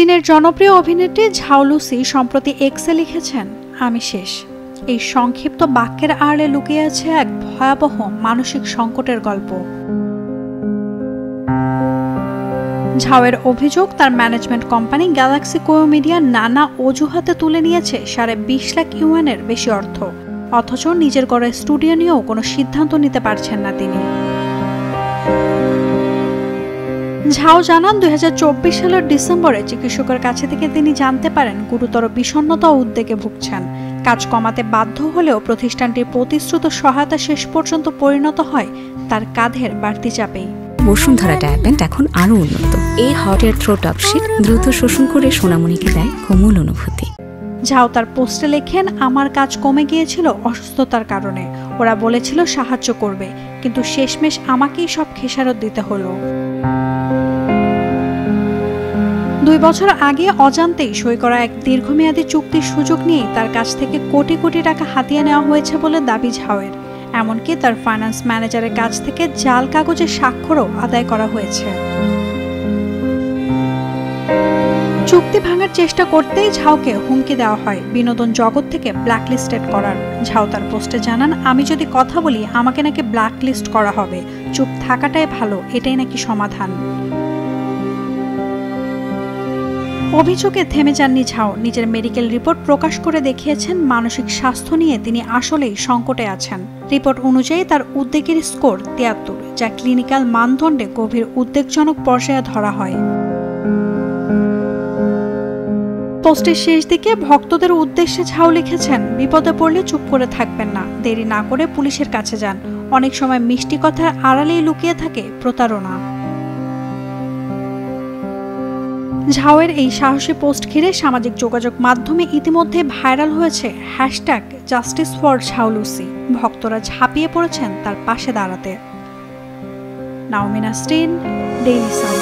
চীনের জনপ্রিয় অভিনেত্রী ঝাও লুসি সম্প্রতি এক্সে লিখেছেন, আমি শেষ। এই সংক্ষিপ্ত বাক্যের আড়ে লুকিয়ে আছে এক ভয়াবহ মানসিক সংকটের গল্প। ঝাওয়ের অভিযোগ, তার ম্যানেজমেন্ট কোম্পানি গ্যালাক্সি কোমিডিয়া নানা অজুহাতে তুলে নিয়েছে $20 লাখ ইউয়ানের বেশি অর্থ, অথচ নিজের গড়ে স্টুডিও নিয়েও কোনো সিদ্ধান্ত নিতে পারছেন না তিনি। ঝাও জানান, 2024 সালের ডিসেম্বরে চিকিৎসকের কাছে থেকে তিনি জানতে পারেন গুরুতর বিষণ্ণতা ও উদ্বেগে ভুগছেন। কাজ কমাতে বাধ্য হলেও প্রতিষ্ঠানটির প্রতিশ্রুত সহায়তা শেষ পর্যন্ত পরিণত হয় তার কাঁধের বাড়তি চাপেই। বসুন্ধরা ডায়াপেন্ট এখন আরো উন্নত। এই হট এয়ার থ্রো টপশিট দ্রুত শোষণ করে সোনামণিকে দেয় কোমল অনুভূতি। ঝাও তার পোস্টে লেখেন, আমার কাজ কমে গিয়েছিল অসুস্থতার কারণে। ওরা বলেছিল সাহায্য করবে, কিন্তু শেষমেশ আমাকেই সব খেসারত দিতে হলো। 2 বছর আগে অজান্তেই সই করা এক দীর্ঘমেয়াদী চুক্তির সুযোগ নিয়ে তার কাছ থেকে কোটি কোটি টাকা হাতিয়ে নেওয়া হয়েছে বলে দাবি ঝাওয়ের। এমনকি তার ফাইন্যান্স ম্যানেজারের কাছ থেকে জাল কাগজে স্বাক্ষরও আদায় করা হয়েছে। চুক্তি ভাঙার চেষ্টা করতেই ঝাওকে হুমকি দেওয়া হয় বিনোদন জগৎ থেকে ব্ল্যাকলিস্টেড করার। ঝাও তার পোস্টে জানান, আমি যদি কথা বলি আমাকে নাকি ব্ল্যাকলিস্ট করা হবে, চুপ থাকাটাই ভালো, এটাই নাকি সমাধান। অভিযোগে থেমে যাননি ঝাও। নিজের মেডিকেল রিপোর্ট প্রকাশ করে দেখিয়েছেন মানসিক স্বাস্থ্য নিয়ে তিনি আসলেই সংকটে আছেন। রিপোর্ট অনুযায়ী তার উদ্বেগের স্কোর 73, যা ক্লিনিক্যাল মানদণ্ডে গভীর উদ্বেগজনক পর্যায়ে ধরা হয়। পোস্টের শেষ দিকে ভক্তদের উদ্দেশ্যে ঝাও লিখেছেন, বিপদে পড়লে চুপ করে থাকবেন না, দেরি না করে পুলিশের কাছে যান। অনেক সময় মিষ্টি কথার আড়ালেই লুকিয়ে থাকে প্রতারণা। ঝাওয়ের এই সাহসী পোস্ট ঘিরে সামাজিক যোগাযোগ মাধ্যমে ইতিমধ্যে ভাইরাল হয়েছে #JusticeForZhaoLucy। ভক্তরা ঝাঁপিয়ে পড়েছেন তার পাশে দাঁড়াতে। নাওমিন নাসরিন, ডেইলি সান।